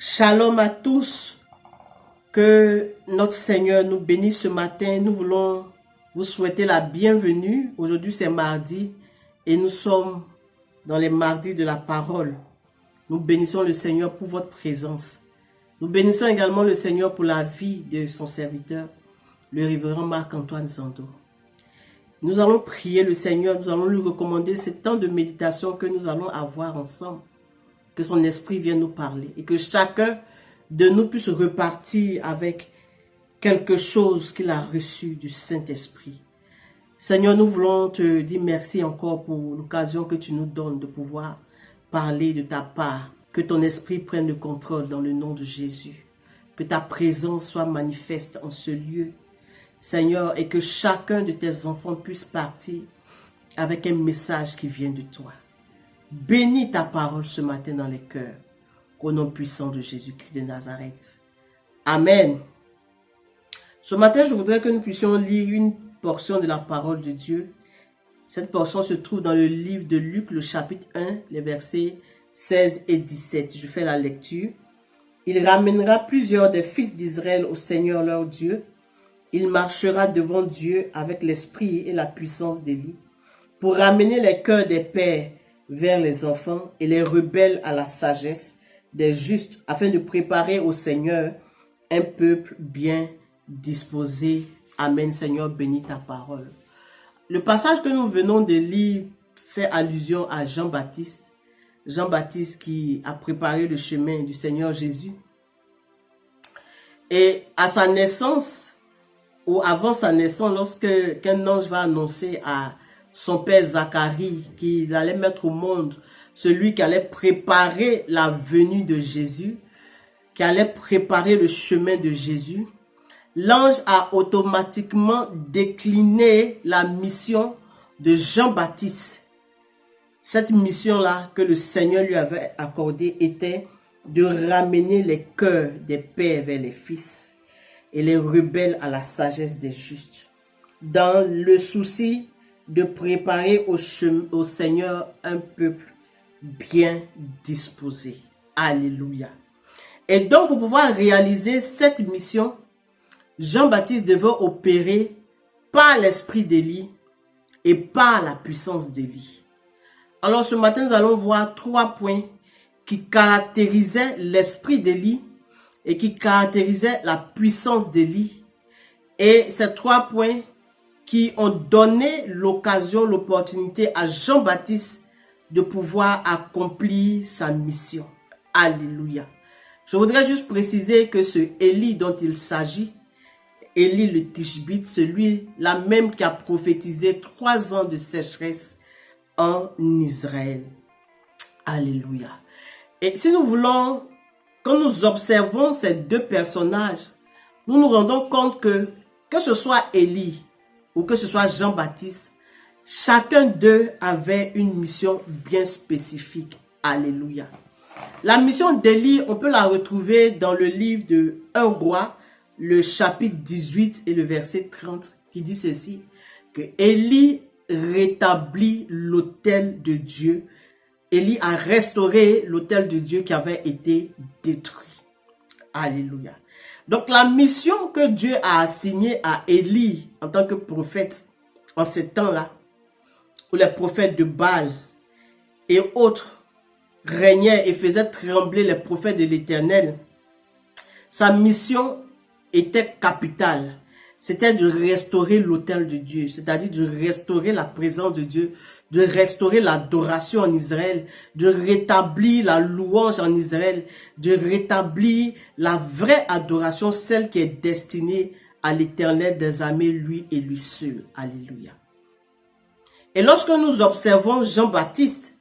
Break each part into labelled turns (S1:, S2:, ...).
S1: Shalom à tous, que notre Seigneur nous bénisse ce matin. Nous voulons vous souhaiter la bienvenue. Aujourd'hui c'est mardi et nous sommes dans les mardis de la parole. Nous bénissons le Seigneur pour votre présence. Nous bénissons également le Seigneur pour la vie de son serviteur, le révérend Marc-Antoine Zando. Nous allons prier le Seigneur, nous allons lui recommander ce temps de méditation que nous allons avoir ensemble. Que son esprit vienne nous parler et que chacun de nous puisse repartir avec quelque chose qu'il a reçu du Saint-Esprit. Seigneur, nous voulons te dire merci encore pour l'occasion que tu nous donnes de pouvoir parler de ta part. Que ton esprit prenne le contrôle dans le nom de Jésus. Que ta présence soit manifeste en ce lieu, Seigneur, et que chacun de tes enfants puisse partir avec un message qui vient de toi. Bénis ta parole ce matin dans les cœurs, au nom puissant de Jésus-Christ de Nazareth. Amen. Ce matin, je voudrais que nous puissions lire une portion de la parole de Dieu. Cette portion se trouve dans le livre de Luc, le chapitre 1, les versets 16 et 17. Je fais la lecture. Il ramènera plusieurs des fils d'Israël au Seigneur leur Dieu. Il marchera devant Dieu avec l'esprit et la puissance d'Élie pour ramener les cœurs des pères vers les enfants et les rebelles à la sagesse des justes, afin de préparer au Seigneur un peuple bien disposé. Amen. Seigneur, bénis ta parole. Le passage que nous venons de lire fait allusion à Jean-Baptiste. Jean-Baptiste qui a préparé le chemin du Seigneur Jésus. Et à sa naissance, ou avant sa naissance, lorsque qu'un ange va annoncer à son père Zacharie qu'il allait mettre au monde celui qui allait préparer la venue de Jésus, qui allait préparer le chemin de Jésus, l'ange a automatiquement décliné la mission de Jean-Baptiste. Cette mission-là que le Seigneur lui avait accordée était de ramener les cœurs des pères vers les fils et les rebelles à la sagesse des justes, dans le souci de préparer au Seigneur un peuple bien disposé. Alléluia. Et donc, pour pouvoir réaliser cette mission, Jean-Baptiste devait opérer par l'esprit d'Élie et par la puissance d'Élie. Alors, ce matin, nous allons voir 3 points qui caractérisaient l'esprit d'Élie et qui caractérisaient la puissance d'Élie. Et ces 3 points qui ont donné l'occasion, l'opportunité à Jean-Baptiste de pouvoir accomplir sa mission. Alléluia. Je voudrais juste préciser que ce Élie dont il s'agit, Élie le Tishbite, celui-là même qui a prophétisé 3 ans de sécheresse en Israël. Alléluia. Et si nous voulons, quand nous observons ces 2 personnages, nous nous rendons compte que ce soit Élie ou que ce soit Jean-Baptiste, chacun d'eux avait une mission bien spécifique. Alléluia. La mission d'Élie, on peut la retrouver dans le livre de 1 roi, le chapitre 18 et le verset 30, qui dit ceci, que Élie rétablit l'autel de Dieu. Élie a restauré l'autel de Dieu qui avait été détruit. Alléluia. Donc la mission que Dieu a assignée à Élie en tant que prophète en ces temps-là, où les prophètes de Baal et autres régnaient et faisaient trembler les prophètes de l'Éternel, sa mission était capitale. C'était de restaurer l'autel de Dieu, c'est-à-dire de restaurer la présence de Dieu, de restaurer l'adoration en Israël, de rétablir la louange en Israël, de rétablir la vraie adoration, celle qui est destinée à l'Éternel des armées, lui et lui seul. Alléluia. Et lorsque nous observons Jean-Baptiste,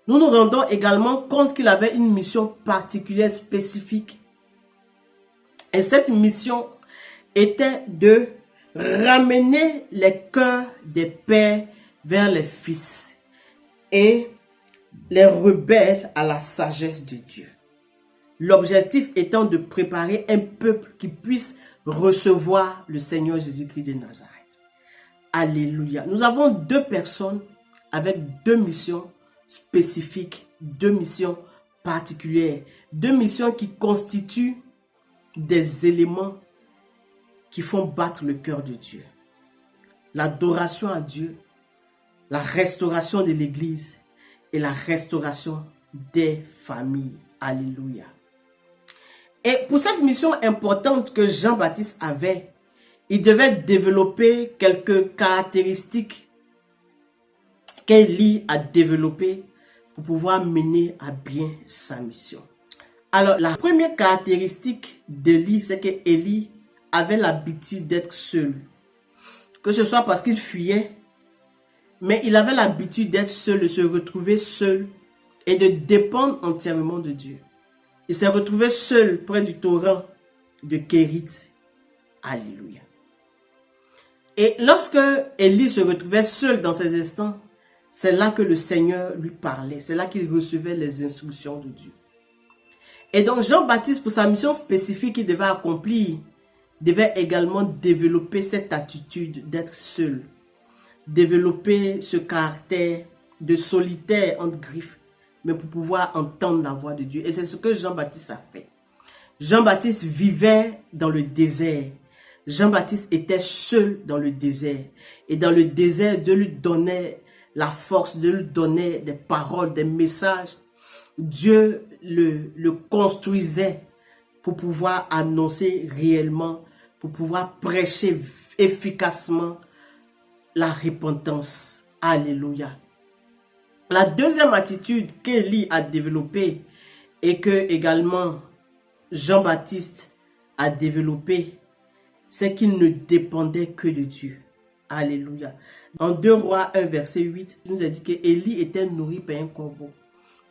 S1: nous nous rendons également compte qu'il avait une mission particulière, spécifique. Et cette mission était de ramener les cœurs des pères vers les fils et les rebelles à la sagesse de Dieu. L'objectif étant de préparer un peuple qui puisse recevoir le Seigneur Jésus-Christ de Nazareth. Alléluia. Nous avons 2 personnes avec 2 missions spécifiques, 2 missions particulières, 2 missions qui constituent des éléments qui font battre le cœur de Dieu. L'adoration à Dieu, la restauration de l'Église et la restauration des familles. Alléluia. Et pour cette mission importante que Jean-Baptiste avait, il devait développer quelques caractéristiques qu'Élie a développées pour pouvoir mener à bien sa mission. Alors, la première caractéristique d'Élie, c'est qu'Élie avait l'habitude d'être seul. Que ce soit parce qu'il fuyait, mais il avait l'habitude d'être seul, de se retrouver seul et de dépendre entièrement de Dieu. Il s'est retrouvé seul près du torrent de Kérit. Alléluia. Et lorsque Élie se retrouvait seul dans ces instants, c'est là que le Seigneur lui parlait. C'est là qu'il recevait les instructions de Dieu. Et donc Jean-Baptiste, pour sa mission spécifique qu'il devait accomplir, devait également développer cette attitude d'être seul. Développer ce caractère de solitaire entre griffes, mais pour pouvoir entendre la voix de Dieu. Et c'est ce que Jean-Baptiste a fait. Jean-Baptiste vivait dans le désert. Jean-Baptiste était seul dans le désert. Et dans le désert, Dieu lui donnait la force, Dieu lui donnait des paroles, des messages. Dieu le construisait pour pouvoir annoncer réellement, pour pouvoir prêcher efficacement la repentance. Alléluia. La deuxième attitude qu'Élie a développée et que également Jean-Baptiste a développée, c'est qu'il ne dépendait que de Dieu. Alléluia. En 2 Rois 1 verset 8, il nous a dit que Élie était nourri par un corbeau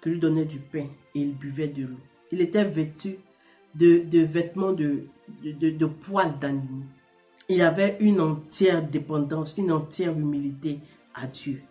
S1: qui lui donnait du pain et il buvait de l'eau. Il était vêtu de vêtements de poils d'animaux. Il avait une entière dépendance, une entière humilité à Dieu.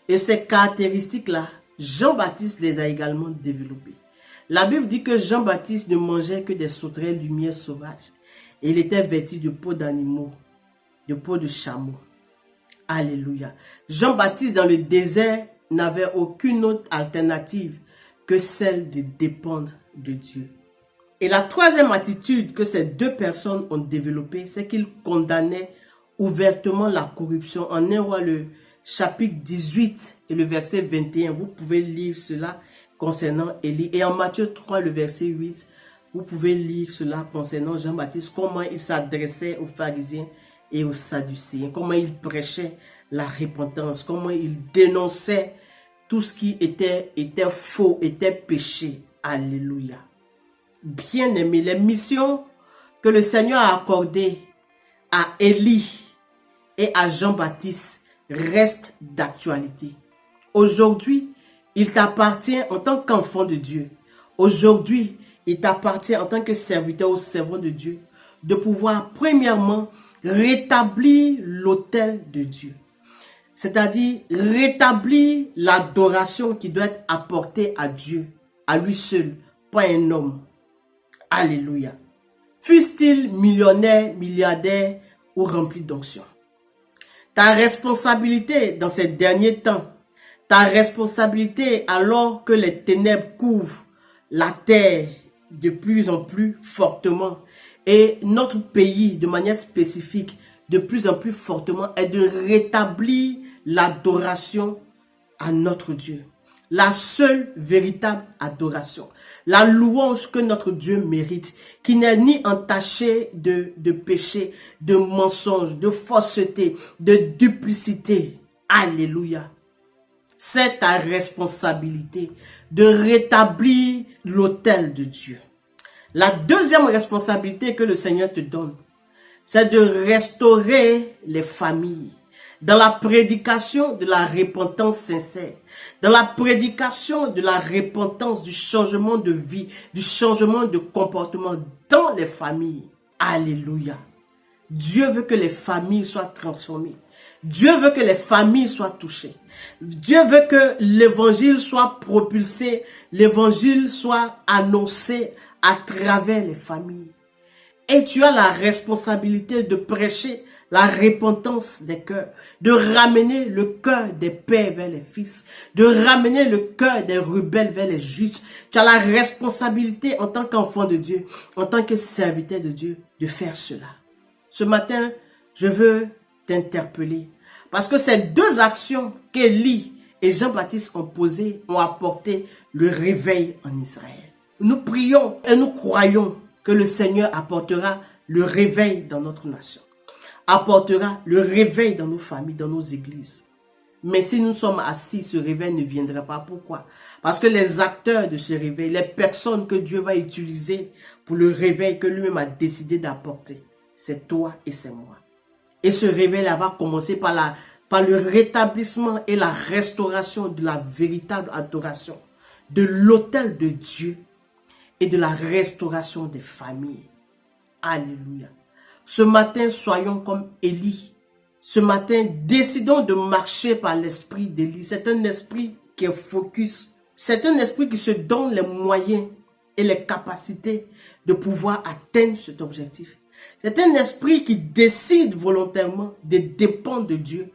S1: Et ces caractéristiques-là, Jean-Baptiste les a également développées. La Bible dit que Jean-Baptiste ne mangeait que des sauterelles du miel sauvage. Et il était vêtu de peau d'animaux, de peau de chameau. Alléluia. Jean-Baptiste dans le désert n'avait aucune autre alternative que celle de dépendre de Dieu. Et la troisième attitude que ces deux personnes ont développée, c'est qu'ils condamnaient ouvertement la corruption. En 1 Roi, le chapitre 18 et le verset 21, vous pouvez lire cela concernant Élie. Et en Matthieu 3, le verset 8, vous pouvez lire cela concernant Jean-Baptiste, comment il s'adressait aux pharisiens et aux sadducéens, comment il prêchait la repentance, comment il dénonçait tout ce qui était faux, était péché. Alléluia. Bien-aimés, les missions que le Seigneur a accordées à Élie et à Jean-Baptiste restent d'actualité. Aujourd'hui, il t'appartient en tant qu'enfant de Dieu. Aujourd'hui, il t'appartient en tant que serviteur ou servant de Dieu de pouvoir premièrement rétablir l'autel de Dieu. C'est-à-dire rétablir l'adoration qui doit être apportée à Dieu, à lui seul, pas un homme. Alléluia. Fût-il millionnaire, milliardaire ou rempli d'onction. Ta responsabilité dans ces derniers temps, ta responsabilité alors que les ténèbres couvrent la terre de plus en plus fortement et notre pays de manière spécifique de plus en plus fortement est de rétablir l'adoration à notre Dieu. La seule véritable adoration. La louange que notre Dieu mérite, qui n'est ni entachée de péché, de mensonge, de fausseté, de duplicité. Alléluia. C'est ta responsabilité de rétablir l'autel de Dieu. La deuxième responsabilité que le Seigneur te donne, c'est de restaurer les familles. Dans la prédication de la repentance sincère, dans la prédication de la repentance, du changement de vie, du changement de comportement dans les familles. Alléluia. Dieu veut que les familles soient transformées. Dieu veut que les familles soient touchées. Dieu veut que l'évangile soit propulsé, l'évangile soit annoncé à travers les familles. Et tu as la responsabilité de prêcher la repentance des cœurs, de ramener le cœur des pères vers les fils, de ramener le cœur des rebelles vers les justes. Tu as la responsabilité en tant qu'enfant de Dieu, en tant que serviteur de Dieu, de faire cela. Ce matin, je veux t'interpeller parce que ces deux actions qu'Élie et Jean-Baptiste ont posées ont apporté le réveil en Israël. Nous prions et nous croyons que le Seigneur apportera le réveil dans notre nation, apportera le réveil dans nos familles, dans nos églises. Mais si nous sommes assis, ce réveil ne viendra pas. Pourquoi? Parce que les acteurs de ce réveil, les personnes que Dieu va utiliser pour le réveil que lui-même a décidé d'apporter, c'est toi et c'est moi. Et ce réveil-là va commencer par le rétablissement et la restauration de la véritable adoration, de l'autel de Dieu et de la restauration des familles. Alléluia. Ce matin, soyons comme Élie. Ce matin, décidons de marcher par l'esprit d'Élie. C'est un esprit qui est focus. C'est un esprit qui se donne les moyens et les capacités de pouvoir atteindre cet objectif. C'est un esprit qui décide volontairement de dépendre de Dieu,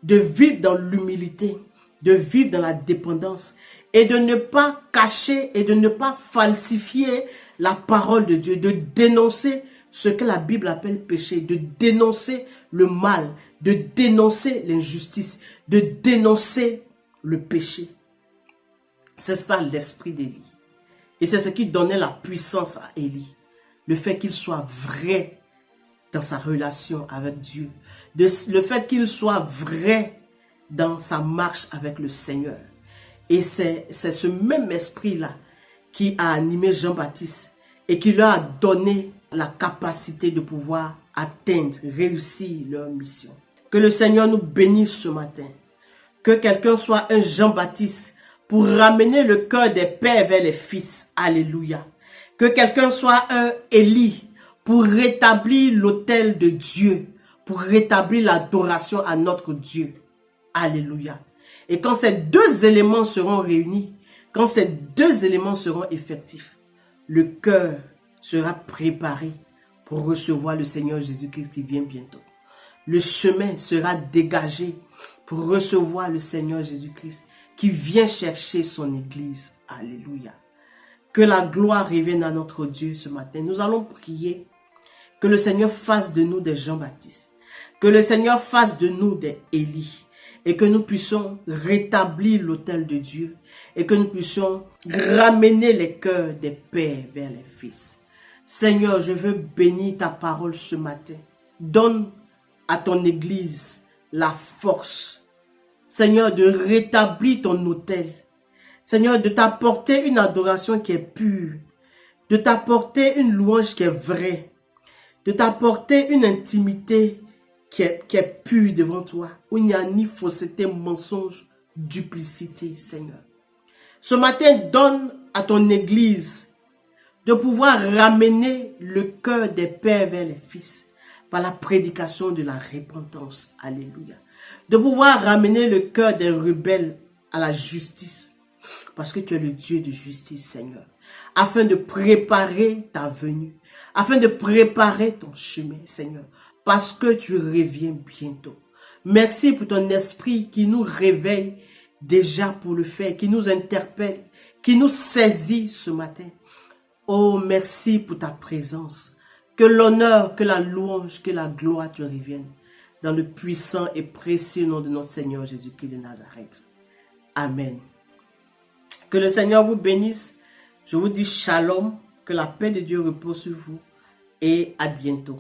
S1: de vivre dans l'humilité, de vivre dans la dépendance et de ne pas cacher et de ne pas falsifier la parole de Dieu, de dénoncer ce que la Bible appelle péché, de dénoncer le mal, de dénoncer l'injustice, de dénoncer le péché. C'est ça l'esprit d'Élie. Et c'est ce qui donnait la puissance à Élie. Le fait qu'il soit vrai dans sa relation avec Dieu. Le fait qu'il soit vrai dans sa marche avec le Seigneur. Et c'est ce même esprit-là qui a animé Jean-Baptiste et qui leur a donné la capacité de pouvoir atteindre, réussir leur mission. Que le Seigneur nous bénisse ce matin. Que quelqu'un soit un Jean-Baptiste pour ramener le cœur des pères vers les fils. Alléluia. Que quelqu'un soit un Élie pour rétablir l'autel de Dieu, pour rétablir l'adoration à notre Dieu. Alléluia. Et quand ces deux éléments seront réunis, quand ces deux éléments seront effectifs, le cœur sera préparé pour recevoir le Seigneur Jésus-Christ qui vient bientôt. Le chemin sera dégagé pour recevoir le Seigneur Jésus-Christ qui vient chercher son église. Alléluia. Que la gloire revienne à notre Dieu ce matin. Nous allons prier que le Seigneur fasse de nous des Jean-Baptiste, que le Seigneur fasse de nous des Élie, et que nous puissions rétablir l'autel de Dieu, et que nous puissions ramener les cœurs des pères vers les fils. Seigneur, je veux bénir ta parole ce matin. Donne à ton église la force, Seigneur, de rétablir ton autel. Seigneur, de t'apporter une adoration qui est pure, de t'apporter une louange qui est vraie, de t'apporter une intimité qui est pure devant toi, où il n'y a ni fausseté, mensonge, duplicité, Seigneur. Ce matin, donne à ton église de pouvoir ramener le cœur des pères vers les fils par la prédication de la repentance. Alléluia. De pouvoir ramener le cœur des rebelles à la justice, parce que tu es le Dieu de justice, Seigneur, afin de préparer ta venue, afin de préparer ton chemin, Seigneur, parce que tu reviens bientôt. Merci pour ton esprit qui nous réveille déjà pour le faire, qui nous interpelle, qui nous saisit ce matin. Oh, merci pour ta présence. Que l'honneur, que la louange, que la gloire te reviennent dans le puissant et précieux nom de notre Seigneur Jésus-Christ de Nazareth. Amen. Que le Seigneur vous bénisse. Je vous dis shalom, que la paix de Dieu repose sur vous et à bientôt.